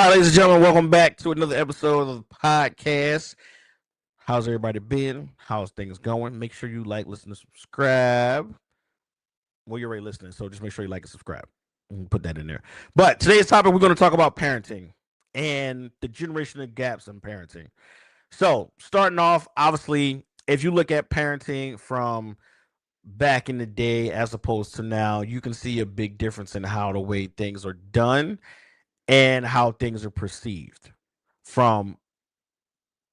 All right, ladies and gentlemen, welcome back to another episode of the podcast. How's everybody been? How's things going? Make sure you like, listen, and subscribe. Well, you're already listening, so just make sure you like and subscribe. Put that in there. But today's topic, we're going to talk about parenting and the generational gaps in parenting. So, starting off, obviously, if you look at parenting from back in the day as opposed to now, you can see a big difference in how the way things are done and how things are perceived, from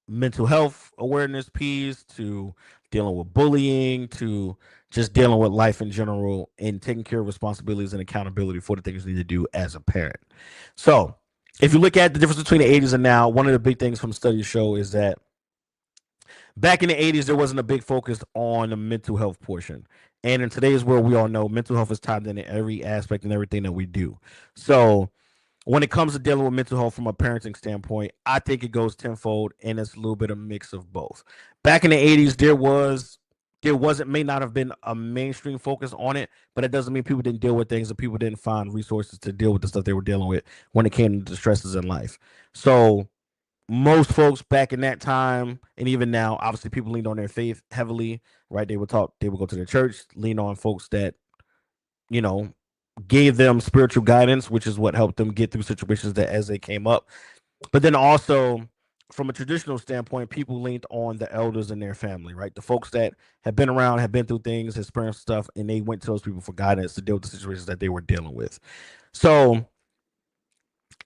mental health awareness piece to dealing with bullying to just dealing with life in general and taking care of responsibilities and accountability for the things you need to do as a parent. So, if you look at the difference between the 80s and now, one of the big things from studies show is that back in the 80s, there wasn't a big focus on the mental health portion. And in today's world, we all know mental health is tied into every aspect and everything that we do. So, when it comes to dealing with mental health from a parenting standpoint, I think it goes tenfold, and it's a little bit of mix of both. Back in the 80s, there wasn't may not have been a mainstream focus on it, but it doesn't mean people didn't deal with things and people didn't find resources to deal with the stuff they were dealing with when it came to the stresses in life. So most folks back in that time and even now, obviously people leaned on their faith heavily, right? They would go to the church, lean on folks that, you know, gave them spiritual guidance, which is what helped them get through situations that as they came up. But then also, from a traditional standpoint, people leaned on the elders in their family, right? The folks that have been around, have been through things, experienced stuff, and they went to those people for guidance to deal with the situations that they were dealing with. So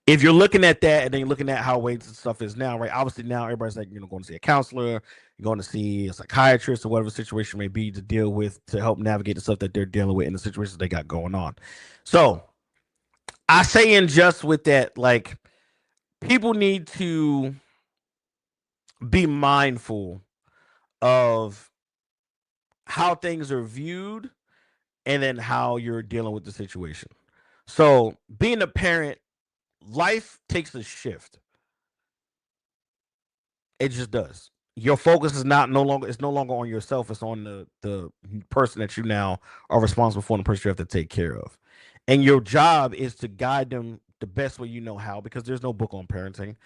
if you're looking at that and then you're looking at how weights and stuff is now, right? Obviously now everybody's like, going to see a counselor, you're going to see a psychiatrist or whatever the situation may be to deal with, to help navigate the stuff that they're dealing with in the situations they got going on. So I say in just with that, like, people need to be mindful of how things are viewed and then how you're dealing with the situation. So being a parent, life takes a shift. It just does. Your focus is not no longer it's no longer on yourself. It's on the person that you now are responsible for and the person you have to take care of. And your job is to guide them the best way you know how, because there's no book on parenting.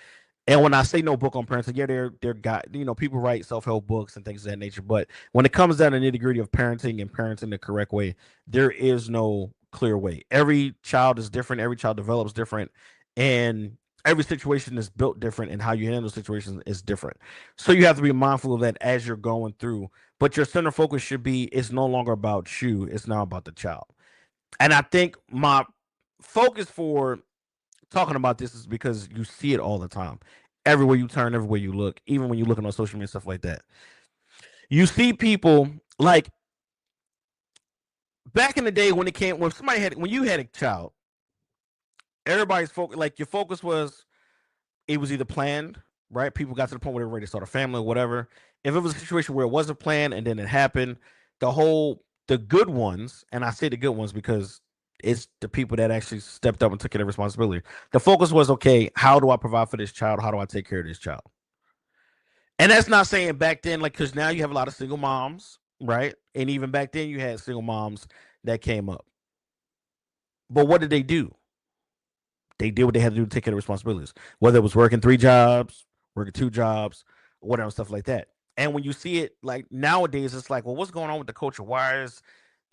And when I say no book on parenting, yeah, they're got, people write self help books and things of that nature. But when it comes down to nitty gritty of parenting and parenting the correct way, there is no clear way. Every child is different. Every child develops different, and every situation is built different, and how you handle situations is different. So you have to be mindful of that as you're going through. But your center focus should be, it's no longer about you. It's now about the child. And I think my focus for talking about this is because you see it all the time. Everywhere you turn, everywhere you look, even when you're looking on social media, stuff like that. You see people like back in the day when you had a child, everybody's focus, like, your focus was, it was either planned, right? People got to the point where they were ready to start a family or whatever. If it was a situation where it wasn't planned and then it happened, the good ones, and I say the good ones because it's the people that actually stepped up and took care of responsibility. The focus was, okay, how do I provide for this child? How do I take care of this child? And that's not saying back then, like, because now you have a lot of single moms, right? And even back then, you had single moms that came up. But what did they do? They did what they had to do to take care of responsibilities, whether it was working 3 jobs, working 2 jobs, whatever, stuff like that. And when you see it, like, nowadays, it's like, well, what's going on with the culture? Why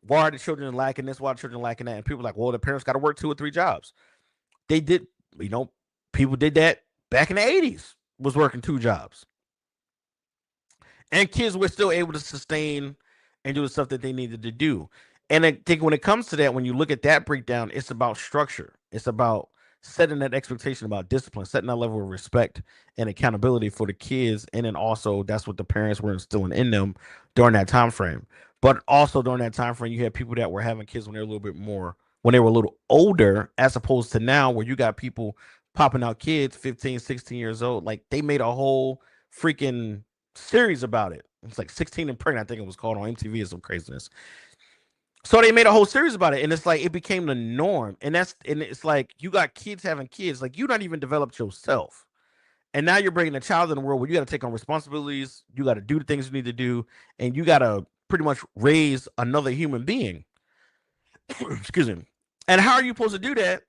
are the children lacking this? Why are the children lacking that? And people are like, well, the parents got to work 2 or 3 jobs. They did, you know, people did that back in the 80s, was working 2 jobs. And kids were still able to sustain and do the stuff that they needed to do. And I think when it comes to that, when you look at that breakdown, it's about structure. It's about setting that expectation, about discipline, setting that level of respect and accountability for the kids. And then also that's what the parents were instilling in them during that time frame. But also during that time frame, you had people that were having kids when they were a little bit more, when they were a little older, as opposed to now where you got people popping out kids 15, 16 years old. Like, they made a whole freaking series about it. It's like 16 and Pregnant, I think it was called, on MTV, or some craziness. So they made a whole series about it, and it's like it became the norm. And it's like you got kids having kids, like, you not even developed yourself, and now you're bringing a child in the world where you got to take on responsibilities, you got to do the things you need to do, and you got to pretty much raise another human being. Excuse me. And how are you supposed to do that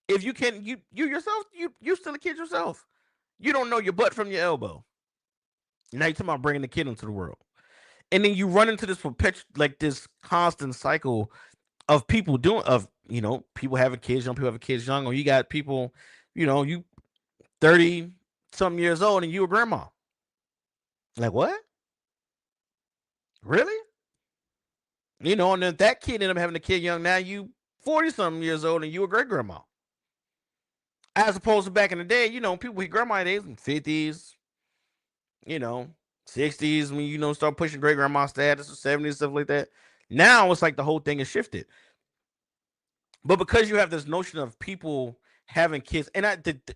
If you can, you yourself, you still a kid yourself. You don't know your butt from your elbow. Now you're talking about bringing the kid into the world, and then you run into this like this constant cycle of people doing of people having kids, young people having kids young, or you got people, you 30 something years old and you a grandma. Like what? Really? And then that kid ended up having a kid young. Now you 40 something years old and you a great grandma. As opposed to back in the day, people with grandma days in 50s, you know, 60s when start pushing great grandma status or 70s, stuff like that. Now it's like the whole thing is shifted. But because you have this notion of people having kids, and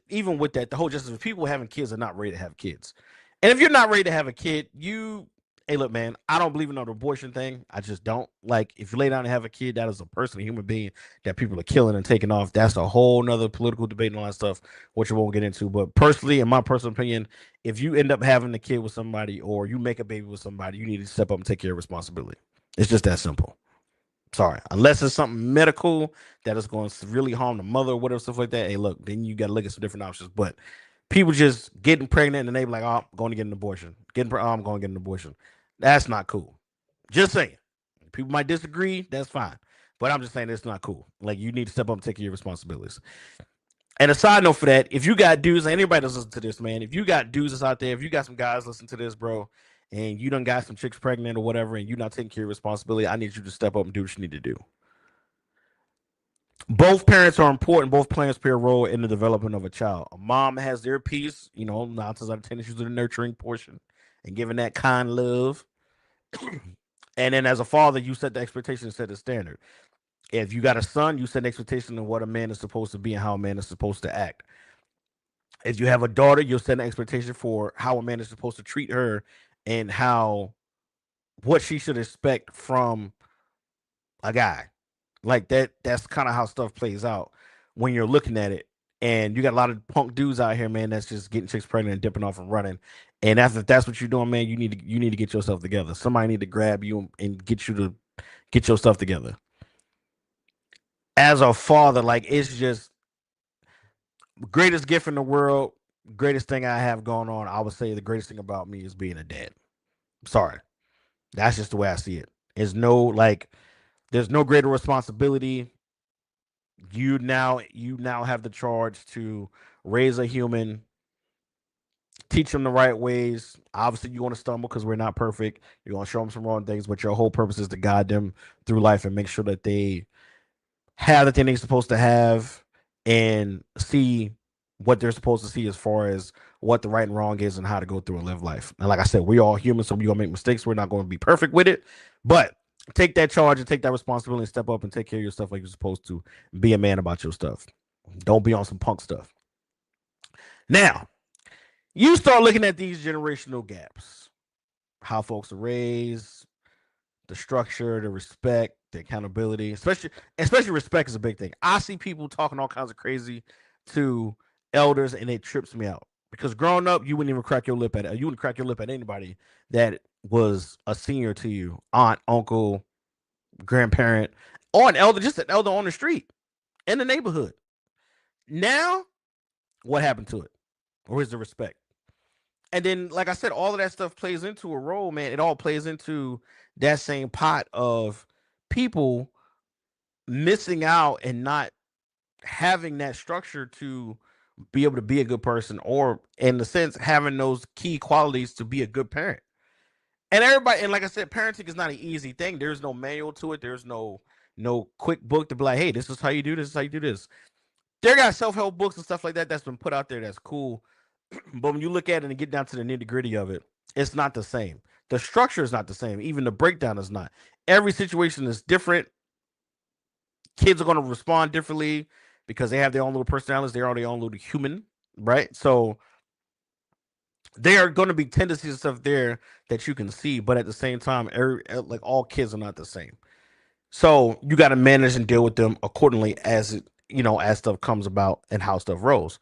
even with that, the whole justice of people having kids are not ready to have kids. And if you're not ready to have a kid, hey, look, man, I don't believe in the abortion thing. I just don't. Like, if you lay down and have a kid, that is a person, a human being that people are killing and taking off. That's a whole nother political debate and all that stuff, which I won't get into. But personally, in my personal opinion, if you end up having a kid with somebody or you make a baby with somebody, you need to step up and take your responsibility. It's just that simple. Sorry, unless it's something medical that is going to really harm the mother or whatever stuff like that. Hey, look, then you got to look at some different options. But people just getting pregnant and they be like, "Oh, I'm going to get an abortion." I'm going to get an abortion. That's not cool. Just saying. People might disagree. That's fine. But I'm just saying it's not cool. Like you need to step up and take your responsibilities. And a side note for that, if you got dudes, anybody that's listening to this, man, if you got dudes that's out there, if you got some guys listening to this, bro, and you done got some chicks pregnant or whatever, and you're not taking care of responsibility, I need you to step up and do what you need to do. Both parents are important. Both parents play a role in the development of a child. A mom has their piece, 9 times out of 10, she's the nurturing portion and giving that kind love. And then as a father, you set the expectation, set the standard. If you got a son, you set an expectation of what a man is supposed to be and how a man is supposed to act. If you have a daughter, you'll set an expectation for how a man is supposed to treat her and what she should expect from a guy. Like that's kind of how stuff plays out when you're looking at it. And you got a lot of punk dudes out here, man, that's just getting chicks pregnant and dipping off and running. And if that's what you're doing, man, you need to get yourself together. Somebody need to grab you and get you to get your stuff together. As a father, like it's just greatest gift in the world, greatest thing I have going on. I would say the greatest thing about me is being a dad. Sorry. That's just the way I see it. There's no greater responsibility. You now have the charge to raise a human, teach them the right ways. Obviously, you're going to stumble because we're not perfect. You're going to show them some wrong things, but your whole purpose is to guide them through life and make sure that they have the thing they're supposed to have and see what they're supposed to see as far as what the right and wrong is and how to go through and live life. And like I said, we're all human, so we're going to make mistakes. We're not going to be perfect with it, but take that charge and take that responsibility and step up and take care of your stuff like you're supposed to. Be a man about your stuff. Don't be on some punk stuff. Now, you start looking at these generational gaps, how folks are raised, the structure, the respect, the accountability, especially respect is a big thing. I see people talking all kinds of crazy to elders, and it trips me out because growing up, you wouldn't even crack your lip at it. You wouldn't crack your lip at anybody that was a senior to you, aunt, uncle, grandparent, or just an elder on the street in the neighborhood. Now, what happened to it? Where's the respect? And then, like I said, all of that stuff plays into a role, man. It all plays into that same pot of people missing out and not having that structure to be able to be a good person, or in the sense, having those key qualities to be a good parent. And everybody, and like I said, parenting is not an easy thing. There's no manual to it. There's no quick book to be like, hey, this is how you do this. This is how you do this. There got self-help books and stuff like that that's been put out there that's cool. But when you look at it and get down to the nitty-gritty of it, it's not the same. The structure is not the same. Even the breakdown is not. Every situation is different. Kids are going to respond differently because they have their own little personalities. They're their own little human, right? So there are going to be tendencies and stuff there that you can see, but at the same time, like all kids are not the same. So you got to manage and deal with them accordingly as as stuff comes about and how stuff rolls.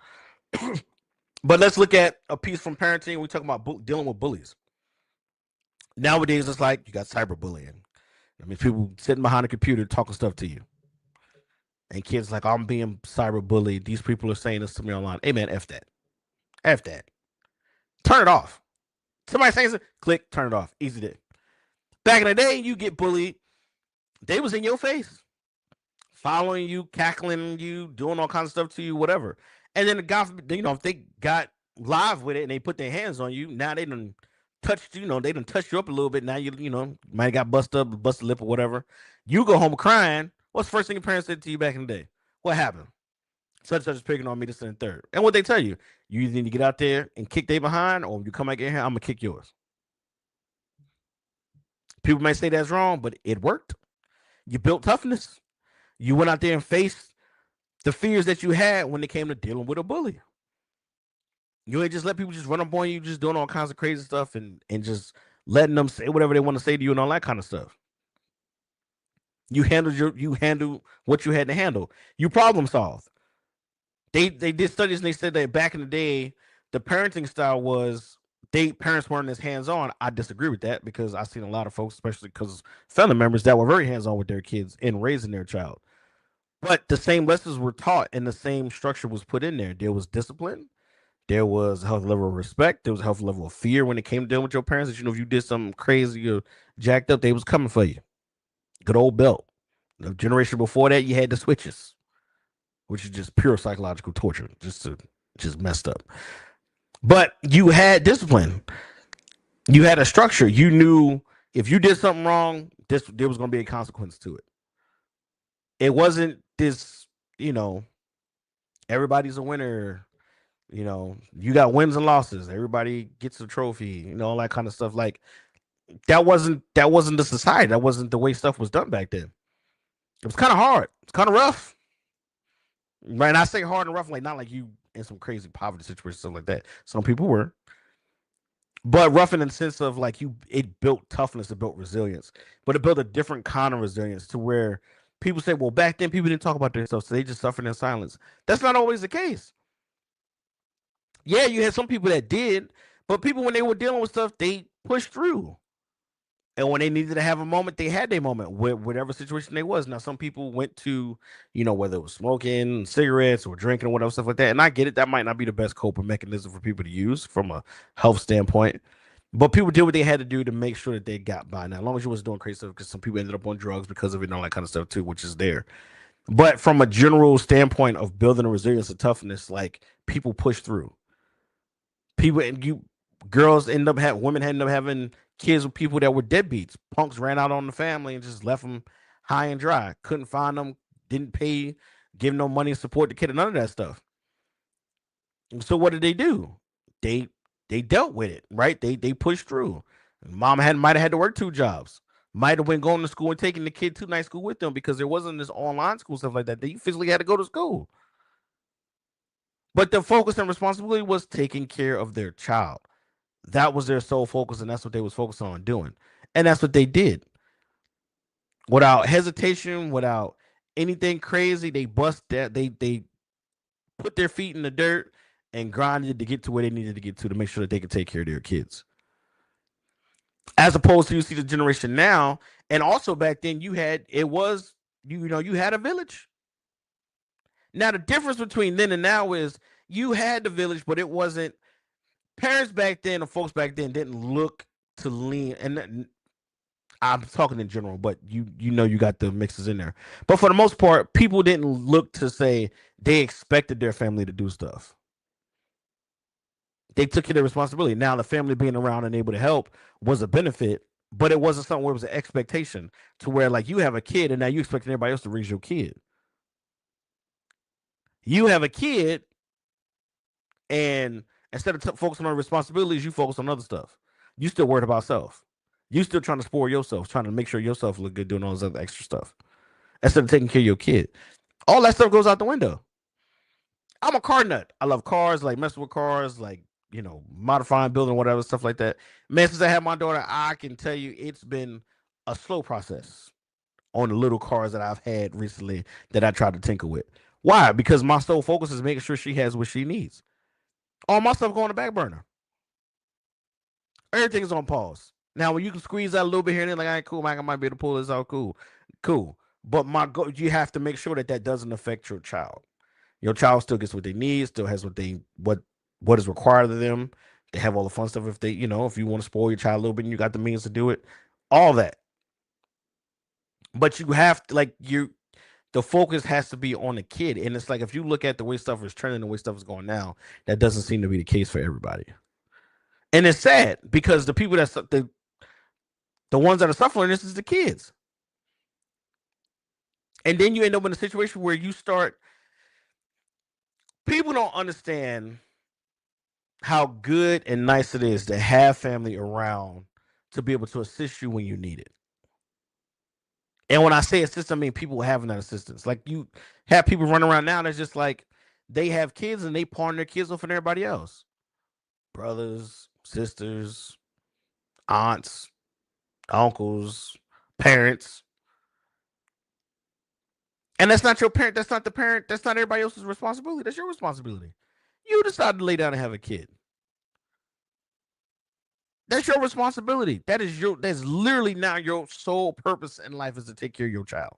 But let's look at a piece from parenting. We talk about dealing with bullies. Nowadays, it's like you got cyberbullying. I mean, people sitting behind a computer talking stuff to you. And kids like, I'm being cyberbullied. These people are saying this to me online. Hey man, F that. F that. Turn it off. Somebody saying something, click, turn it off. Easy to. Back in the day, you get bullied. They was in your face, following you, cackling you, doing all kinds of stuff to you, whatever. And then the guy, if they got live with it and they put their hands on you, now they done touched, they done touched you up a little bit. Now might have got busted up, busted lip or whatever. You go home crying. What's the first thing your parents said to you back in the day? What happened? Such and such is picking on me, this and third. And what they tell you, you either need to get out there and kick they behind, or you come back in here, I'm gonna kick yours. People may say that's wrong, but it worked. You built toughness. You went out there and faced the fears that you had when it came to dealing with a bully. You ain't just let people just run up on you, just doing all kinds of crazy stuff and just letting them say whatever they want to say to you and all that kind of stuff. You handled what you had to handle. You problem solved. They did studies and they said that back in the day, the parenting style was parents weren't as hands on. I disagree with that because I've seen a lot of folks, especially because family members that were very hands on with their kids in raising their child. But the same lessons were taught and the same structure was put in there. There was discipline. There was a healthy level of respect. There was a healthy level of fear when it came to dealing with your parents. That if you did something crazy or jacked up, they was coming for you. Good old belt. The generation before that, you had the switches, which is just pure psychological torture, just messed up. But you had discipline. You had a structure. You knew if you did something wrong, there was going to be a consequence to it. It wasn't this, you know, everybody's a winner. You got wins and losses. Everybody gets a trophy. All that kind of stuff. Like that wasn't the society. That wasn't the way stuff was done back then. It was kind of hard. It's kind of rough. Right? And I say hard and rough, like not like you in some crazy poverty situation, stuff like that. Some people were, but rough in the sense of like it built toughness, it built resilience, but it built a different kind of resilience to where people say, well, back then people didn't talk about their stuff, so they just suffered in silence. That's not always the case. Yeah, you had some people that did, but people when they were dealing with stuff, they pushed through. And when they needed to have a moment, they had their moment with whatever situation they was. Now, some people went to, whether it was smoking, cigarettes, or drinking, or whatever stuff like that. And I get it; that might not be the best coping mechanism for people to use from a health standpoint. But people did what they had to do to make sure that they got by. Now, as long as you was doing crazy stuff, because some people ended up on drugs because of it and all that kind of stuff too, which is there. But from a general standpoint of building a resilience and toughness, like people push through. People and you girls end up having women end up having kids with people that were deadbeats. Punks ran out on the family and just left them high and dry. Couldn't find them, didn't pay, give no money and support the kid, and none of that stuff. So what did they do? They they dealt with it, right? They pushed through. Mom might have had to work two jobs. Might have been going to school and taking the kid to night school with them because there wasn't this online school stuff like that. They physically had to go to school. But the focus and responsibility was taking care of their child. That was their sole focus, and that's what they was focused on doing. And that's what they did. Without hesitation, without anything crazy, they bust that they put their feet in the dirt and grinded to get to where they needed to get to make sure that they could take care of their kids. As opposed to you see the generation now, and also back then you had a village. Now the difference between then and now is you had the village, but it wasn't parents back then and folks back then didn't look to lean and I'm talking in general, but you got the mixes in there. But for the most part, people didn't look to say they expected their family to do stuff. They took care of their responsibility. Now the family being around and able to help was a benefit, but it wasn't something where it was an expectation to where like you have a kid and now you expecting everybody else to raise your kid. You have a kid and instead of focusing on responsibilities, you focus on other stuff. You still worried about self. You still trying to spoil yourself, trying to make sure yourself look good doing all this other extra stuff instead of taking care of your kid. All that stuff goes out the window. I'm a car nut. I love cars, like messing with cars, like modifying, building, whatever stuff like that. Man, since I had my daughter, I can tell you it's been a slow process on the little cars that I've had recently that I tried to tinker with. Why? Because my sole focus is making sure she has what she needs. All my stuff going to back burner. Everything is on pause. Now, when you can squeeze out a little bit here and there, like, all right, cool, Mike, I might be able to pull this out. Cool. But my goal, you have to make sure that that doesn't affect your child. Your child still gets what they need, still has what is required of them. They have all the fun stuff if they, if you want to spoil your child a little bit and you got the means to do it, all that. But you have to the focus has to be on the kid. And it's like if you look at the way stuff is trending, the way stuff is going now, that doesn't seem to be the case for everybody. And it's sad because the people the ones that are suffering this is the kids. And then you end up in a situation where you start people don't understand how good and nice it is to have family around to be able to assist you when you need it. And when I say assist, I mean people having that assistance. Like you have people running around now that's just like they have kids and they pawn their kids off on everybody else. Brothers, sisters, aunts, uncles, parents. And that's not your parent. That's not the parent. That's not everybody else's responsibility. That's your responsibility. You decided to lay down and have a kid. That's your responsibility. That's literally now your sole purpose in life is to take care of your child.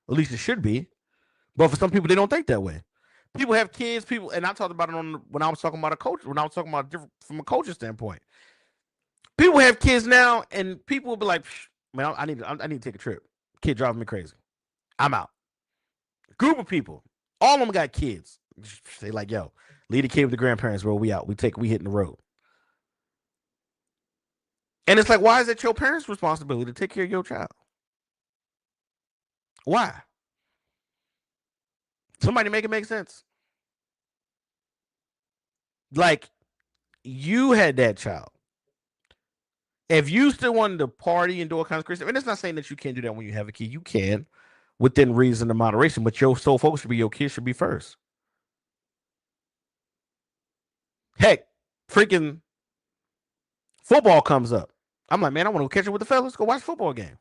At least it should be. But for some people, they don't think that way. People have kids, and I talked about it when I was talking about a coach, when I was talking about different from a coach's standpoint. People have kids now, and people will be like, man, I need to take a trip. Kid driving me crazy. I'm out. Group of people, all of them got kids. They like, yo, leave the kid with the grandparents, bro. We out. We hitting the road. And it's like, why is it your parents' responsibility to take care of your child? Why? Somebody make it make sense. Like, you had that child. If you still wanted to party and do all kinds of crazy stuff, and it's not saying that you can't do that when you have a kid. You can, within reason and moderation, but your sole focus should be your kid should be first. Heck, freaking football comes up. I'm like, man, I want to catch up with the fellas. Go watch a football game.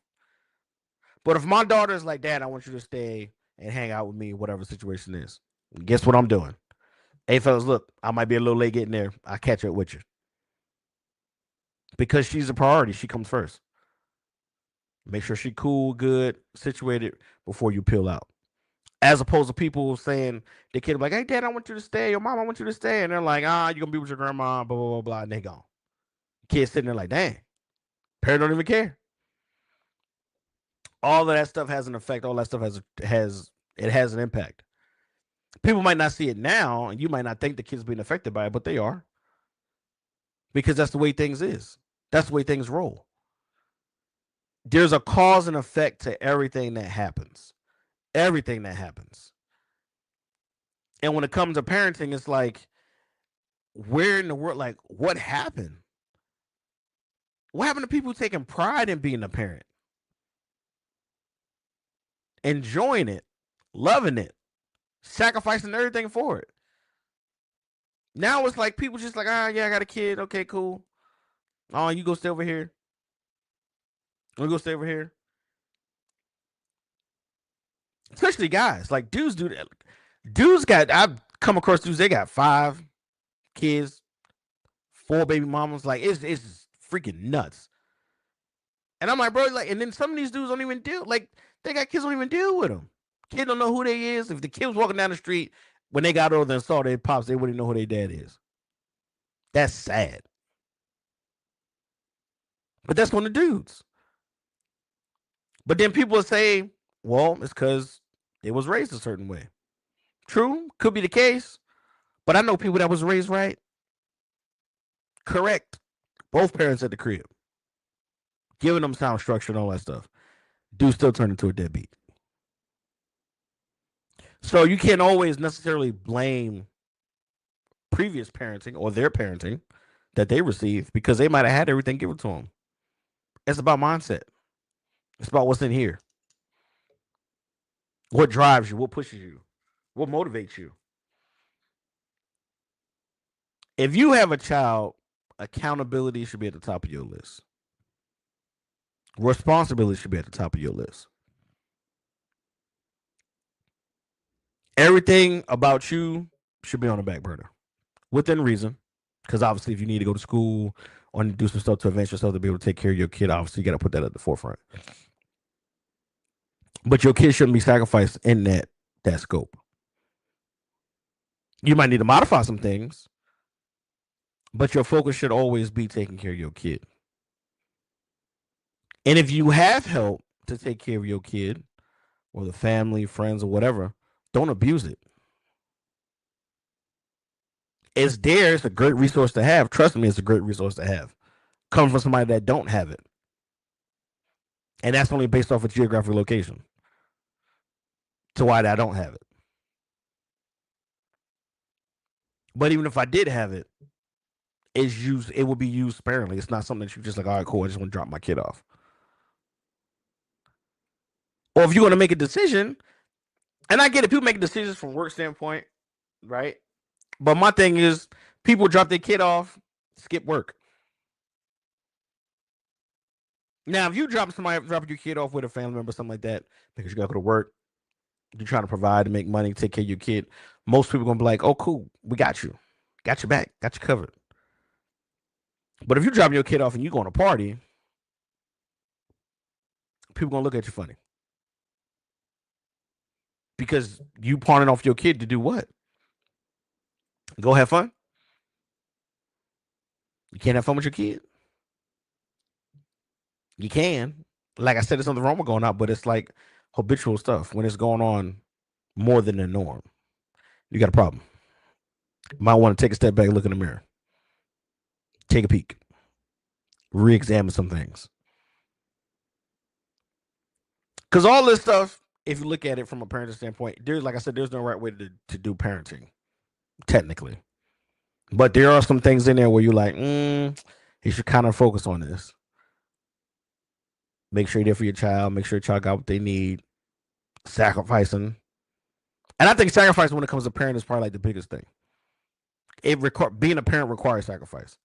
But if my daughter is like, Dad, I want you to stay and hang out with me, whatever the situation is, guess what I'm doing? Hey, fellas, look, I might be a little late getting there. I'll catch up with you. Because she's a priority. She comes first. Make sure she cool, good, situated before you peel out. As opposed to people saying the kid like, hey, Dad, I want you to stay. Your mom, I want you to stay. And they're like, you're going to be with your grandma, blah, blah, blah, blah. And they gone. Kids sitting there like, dang, parents don't even care. All of that stuff has an effect. All that stuff has an impact. People might not see it now, and you might not think the kids being affected by it, but they are. Because that's the way things is. That's the way things roll. There's a cause and effect to everything that happens. Everything that happens. And when it comes to parenting, it's like, where in the world, like, what happened? What happened to people taking pride in being a parent? Enjoying it, loving it, sacrificing everything for it. Now it's like people just like, yeah, I got a kid. Okay, cool. Oh, you go stay over here. We go stay over here. Especially guys, like dudes do that. Dudes got I've come across dudes. They got 5 kids, 4 baby mamas. Like it's freaking nuts. And I'm like, bro, like, and then some of these dudes don't even deal. Like they got kids don't even deal with them. Kid don't know who they is. If the kid was walking down the street when they got older and saw their pops, they wouldn't know who their dad is. That's sad. But that's on the dudes. But then people will say, well, it's because they was raised a certain way. True, could be the case. But I know people that was raised right. Correct. Both parents at the crib. Giving them sound structure and all that stuff. Dude still turn into a deadbeat. So you can't always necessarily blame previous parenting or their parenting that they received because they might have had everything given to them. It's about mindset. It's about what's in here. What drives you? What pushes you? What motivates you? If you have a child, accountability should be at the top of your list. Responsibility should be at the top of your list. Everything about you should be on the back burner within reason. Because obviously, if you need to go to school or do some stuff to advance yourself to be able to take care of your kid, obviously, you got to put that at the forefront. But your kid shouldn't be sacrificed in that scope. You might need to modify some things, but your focus should always be taking care of your kid. And if you have help to take care of your kid or the family, friends, or whatever, don't abuse it. It's there. It's a great resource to have. Trust me, it's a great resource to have. Coming from somebody that don't have it. And that's only based off of geographic location to why I don't have it. But even if I did have it, it will be used sparingly. It's not something that you just like, all right, cool, I just want to drop my kid off. Or if you're going to make a decision, and I get it, people make decisions from work standpoint, right? But my thing is, people drop their kid off, skip work. Now, if you drop your kid off with a family member, something like that, because you got to go to work, you're trying to provide and make money, take care of your kid. Most people gonna be like, "Oh, cool, we got your back, got you covered." But if you drop your kid off and you going to party, people gonna look at you funny because you pawning off your kid to do what? Go have fun. You can't have fun with your kid. You can. Like I said, there's something wrong with going out, but it's like habitual stuff when it's going on more than the norm. You got a problem. You might want to take a step back, look in the mirror, take a peek, re-examine some things. Because all this stuff, if you look at it from a parenting standpoint, like I said, there's no right way to do parenting, technically. But there are some things in there where you're like, you should kind of focus on this. Make sure you're there for your child. Make sure your child got what they need. Sacrificing. And I think sacrifice when it comes to parent is probably like the biggest thing. Being a parent requires sacrifice.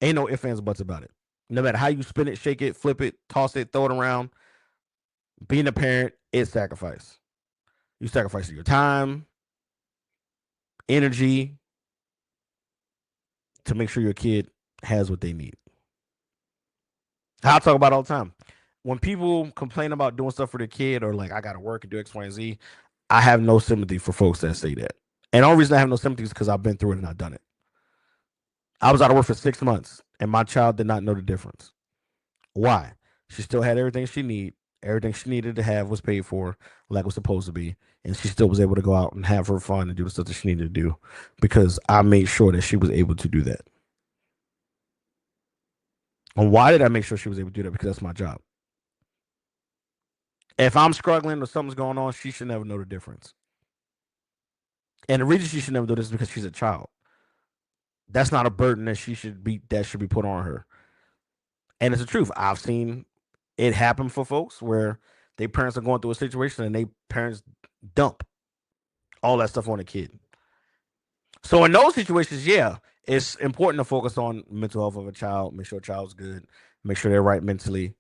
Ain't no ifs, ands, buts about it. No matter how you spin it, shake it, flip it, toss it, throw it around, being a parent is sacrifice. You sacrifice your time, energy to make sure your kid has what they need. I talk about all the time. When people complain about doing stuff for their kid or like I gotta work and do X, Y, and Z, I have no sympathy for folks that say that. And the only reason I have no sympathy is because I've been through it and I've done it. I was out of work for 6 months and my child did not know the difference. Why? She still had everything she needed. Everything she needed to have was paid for like it was supposed to be. And she still was able to go out and have her fun and do the stuff that she needed to do because I made sure that she was able to do that. And why did I make sure she was able to do that? Because that's my job. If I'm struggling or something's going on, she should never know the difference. And the reason she should never do this is because she's a child. That's not a burden that should be put on her. And it's the truth. I've seen it happen for folks where their parents are going through a situation and they parents dump all that stuff on the kid. So in those situations, yeah, it's important to focus on mental health of a child, make sure a child's good, make sure they're right mentally.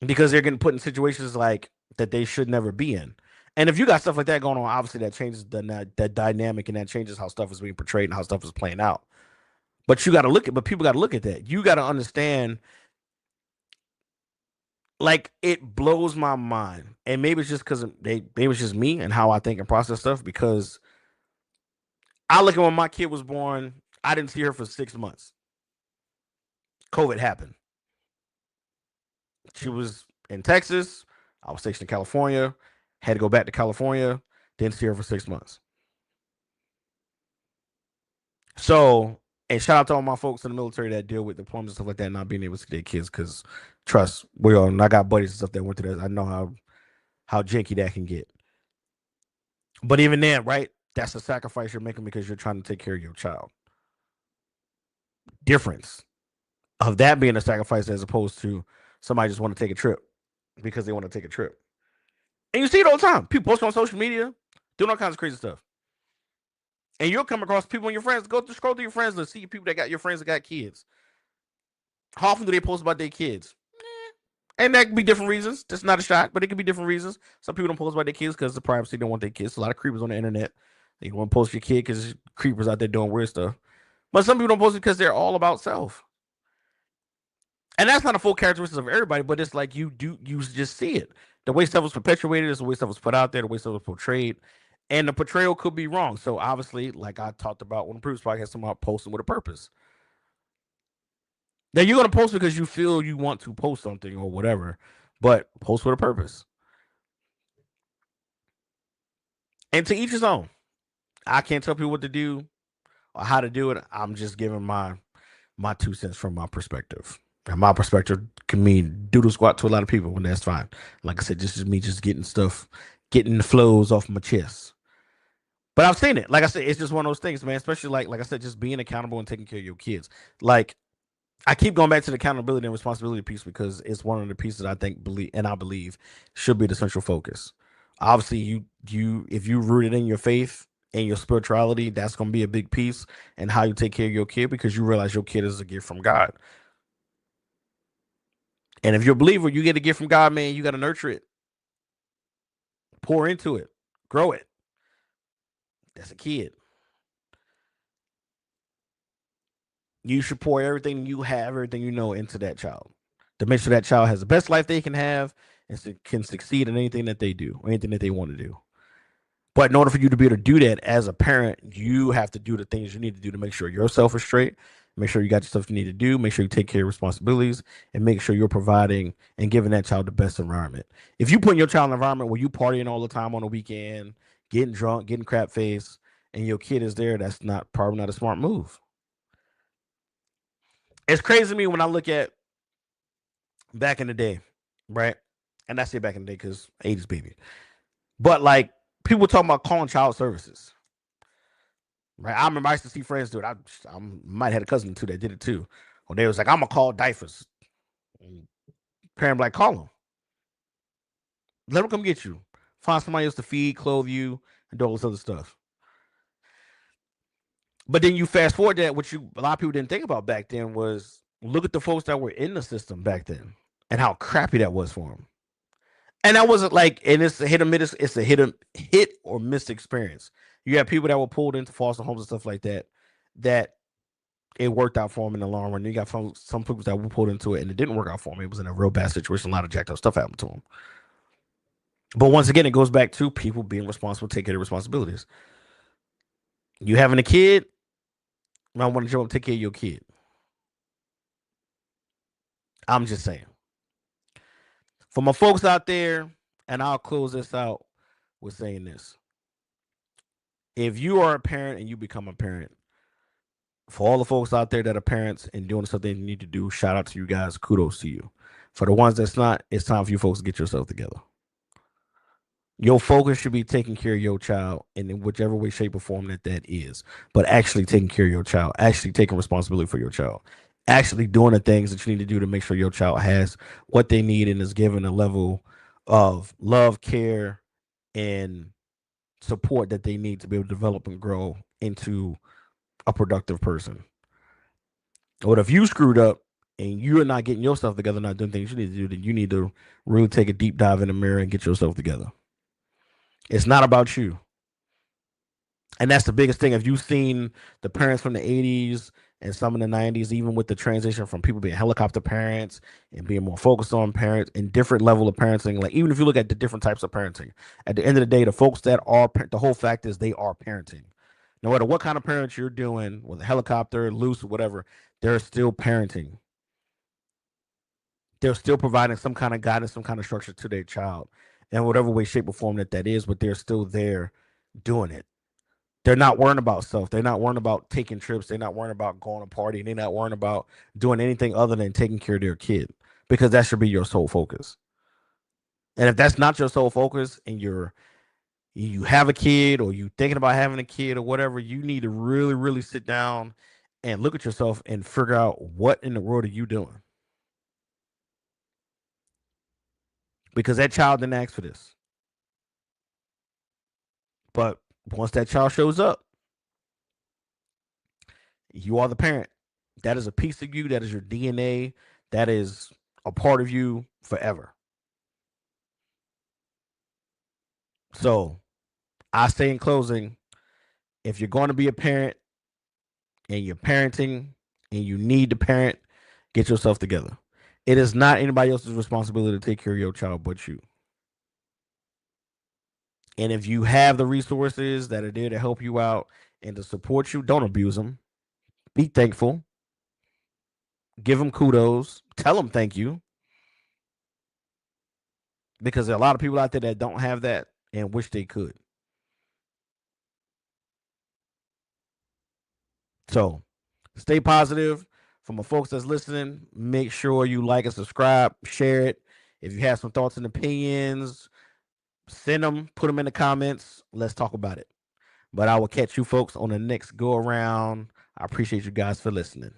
Because they're getting put in situations like that they should never be in. And if you got stuff like that going on, obviously that changes that dynamic and that changes how stuff is being portrayed and how stuff is playing out. But people got to look at that. You got to understand. Like it blows my mind, and maybe it's just because maybe it's just me and how I think and process stuff. Because I look at when my kid was born, I didn't see her for 6 months. COVID happened. She was in Texas. I was stationed in California. Had to go back to California. Didn't see her for 6 months. So, and shout out to all my folks in the military that deal with deployments and stuff like that, not being able to see their kids. Because trust, I got buddies and stuff that went through that. I know how janky that can get. But even then, right? That's a sacrifice you're making because you're trying to take care of your child. Difference of that being a sacrifice as opposed to somebody just want to take a trip because they want to take a trip. And you see it all the time. People post on social media, doing all kinds of crazy stuff. And you'll come across people in your friends. Scroll through your friends and see people that got your friends that got kids. How often do they post about their kids? And that could be different reasons. That's not a shot, but it could be different reasons. Some people don't post about their kids because of privacy. They don't want their kids. A lot of creepers on the internet. They don't want to post your kid because creepers out there doing weird stuff. But some people don't post it because they're all about self. And that's not a full characteristic of everybody, but it's like you just see it. The way stuff was perpetuated is the way stuff was put out there, the way stuff was portrayed, and the portrayal could be wrong. So obviously, like I talked about on the previous podcast, about posting with a purpose. Now you're gonna post because you feel you want to post something or whatever, but post with a purpose. And to each his own. I can't tell people what to do or how to do it. I'm just giving my 2 cents from my perspective. And my perspective can mean doodle squat to a lot of people, and that's fine. Like I said, this is me just getting stuff, getting the flows off my chest. But I've seen it. Like I said, it's just one of those things, man. Especially like I said, just being accountable and taking care of your kids. Like I keep going back to the accountability and responsibility piece because it's one of the pieces I think I believe should be the central focus. Obviously, you if you root it in your faith and your spirituality, that's going to be a big piece and how you take care of your kid because you realize your kid is a gift from God. And if you're a believer, you get a gift from God, man. You got to nurture it, pour into it, grow it. That's a kid. You should pour everything you have, everything you know into that child to make sure that child has the best life they can have and can succeed in anything that they do or anything that they want to do. But in order for you to be able to do that as a parent, you have to do the things you need to do to make sure yourself is straight, make sure you got your stuff you need to do, make sure you take care of responsibilities, and make sure you're providing and giving that child the best environment. If you put your child in an environment where you partying all the time on the weekend, getting drunk, getting crap face, and your kid is there, that's not probably not a smart move. It's crazy to me when I look at back in the day, right? And I say back in the day because 80s baby. But like people talking about calling child services. Right. I remember I used to see friends do it. I might have had a cousin too that did it too. Or they was like, I'm gonna call diapers. And parent like, call them. Let them come get you. Find somebody else to feed, clothe you, and do all this other stuff. But then you fast forward that what you a lot of people didn't think about back then was look at the folks that were in the system back then and how crappy that was for them. And that wasn't like, and it's a hit or miss. It's a hit or miss experience. You have people that were pulled into foster homes and stuff like that. That it worked out for them in the long run. You got some people that were pulled into it and it didn't work out for them. It was in a real bad situation. A lot of jacked up stuff happened to them. But once again, it goes back to people being responsible, taking their responsibilities. You having a kid, I want to show up, take care of your kid. I'm just saying. For my folks out there, and I'll close this out with saying this. If you are a parent and you become a parent, for all the folks out there that are parents and doing something you need to do, shout out to you guys. Kudos to you. For the ones that's not, it's time for you folks to get yourself together. Your focus should be taking care of your child in whichever way, shape, or form that is. But actually taking care of your child, actually taking responsibility for your child, actually doing the things that you need to do to make sure your child has what they need and is given a level of love, care, and support that they need to be able to develop and grow into a productive person. But if you screwed up and you're not getting yourself together, not doing things you need to do, then you need to really take a deep dive in the mirror and get yourself together. It's not about you. And that's the biggest thing. If you've seen the parents from the 80s and some in the 90s, even with the transition from people being helicopter parents and being more focused on parents and different level of parenting, like even if you look at the different types of parenting, at the end of the day, the folks that are the whole fact is they are parenting. No matter what kind of parents you're doing, with a helicopter, loose, or whatever, they're still parenting. They're still providing some kind of guidance, some kind of structure to their child, in whatever way, shape, or form that is. But they're still there doing it. They're not worrying about stuff. They're not worrying about taking trips. They're not worrying about going to party. They're not worrying about doing anything other than taking care of their kid because that should be your sole focus. And if that's not your sole focus and you have a kid or you thinking about having a kid or whatever, you need to really, really sit down and look at yourself and figure out what in the world are you doing? Because that child didn't ask for this. But once that child shows up, you are the parent. That is a piece of you. That is your DNA. That is a part of you forever. So I say in closing, if you're going to be a parent and you're parenting and you need to parent, get yourself together. It is not anybody else's responsibility to take care of your child but you. And if you have the resources that are there to help you out and to support you, don't abuse them. Be thankful. Give them kudos. Tell them thank you. Because there are a lot of people out there that don't have that and wish they could. So stay positive. For my folks that's listening, make sure you like and subscribe, share it. If you have some thoughts and opinions, send them, put them in the comments. Let's talk about it. But I will catch you folks on the next go around. I appreciate you guys for listening.